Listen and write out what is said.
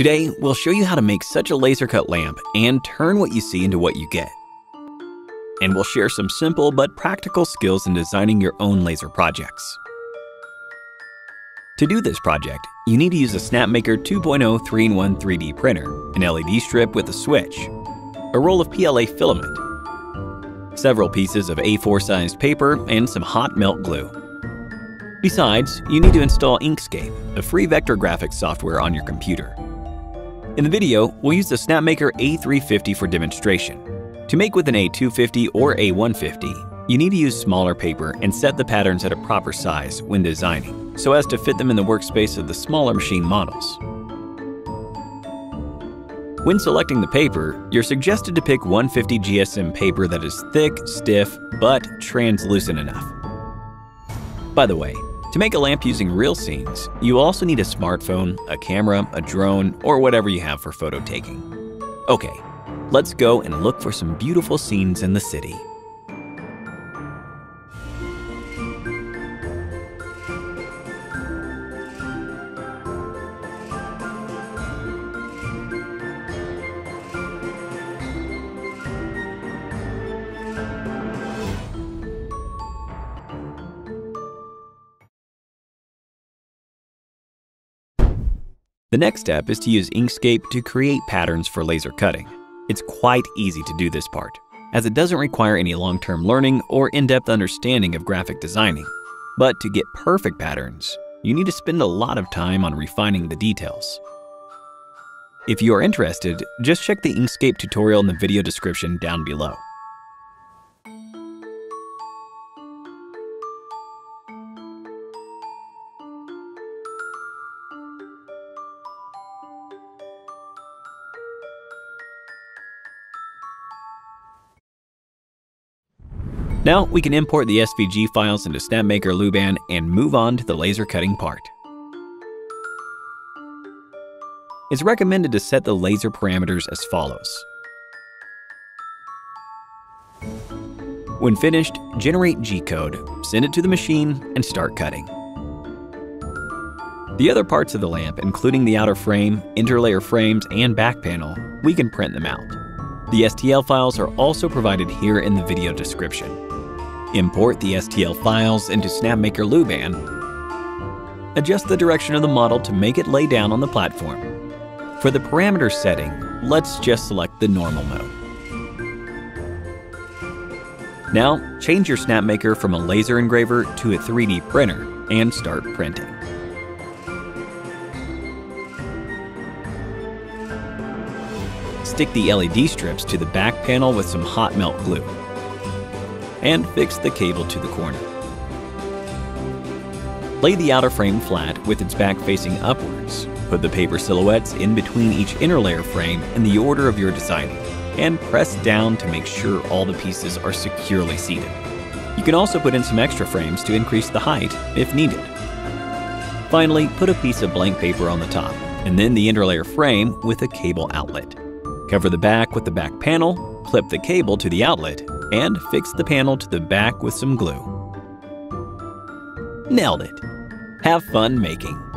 Today, we'll show you how to make such a laser cut lamp and turn what you see into what you get. And we'll share some simple but practical skills in designing your own laser projects. To do this project, you need to use a Snapmaker 2.0 3-in-1 3D printer, an LED strip with a switch, a roll of PLA filament, several pieces of A4-sized paper, and some hot melt glue. Besides, you need to install Inkscape, a free vector graphics software on your computer. In the video, we'll use the Snapmaker A350 for demonstration. To make with an A250 or A150, you need to use smaller paper and set the patterns at a proper size when designing, so as to fit them in the workspace of the smaller machine models. When selecting the paper, you're suggested to pick 150 GSM paper that is thick, stiff, but translucent enough. By the way, to make a lamp using real scenes, you also need a smartphone, a camera, a drone, or whatever you have for photo taking. Okay, let's go and look for some beautiful scenes in the city. The next step is to use Inkscape to create patterns for laser cutting. It's quite easy to do this part, as it doesn't require any long-term learning or in-depth understanding of graphic designing. But to get perfect patterns, you need to spend a lot of time on refining the details. If you are interested, just check the Inkscape tutorial in the video description down below. Now we can import the SVG files into Snapmaker Luban and move on to the laser cutting part. It's recommended to set the laser parameters as follows. When finished, generate G-code, send it to the machine, and start cutting. The other parts of the lamp, including the outer frame, interlayer frames, and back panel, we can print them out. The STL files are also provided here in the video description. Import the STL files into Snapmaker Luban. Adjust the direction of the model to make it lay down on the platform. For the parameter setting, let's just select the normal mode. Now, change your Snapmaker from a laser engraver to a 3D printer and start printing. Stick the LED strips to the back panel with some hot melt glue, and fix the cable to the corner. Lay the outer frame flat with its back facing upwards. Put the paper silhouettes in between each interlayer frame in the order of your designing, and press down to make sure all the pieces are securely seated. You can also put in some extra frames to increase the height if needed. Finally, put a piece of blank paper on the top, and then the interlayer frame with a cable outlet. Cover the back with the back panel, clip the cable to the outlet, and fix the panel to the back with some glue. Nailed it! Have fun making!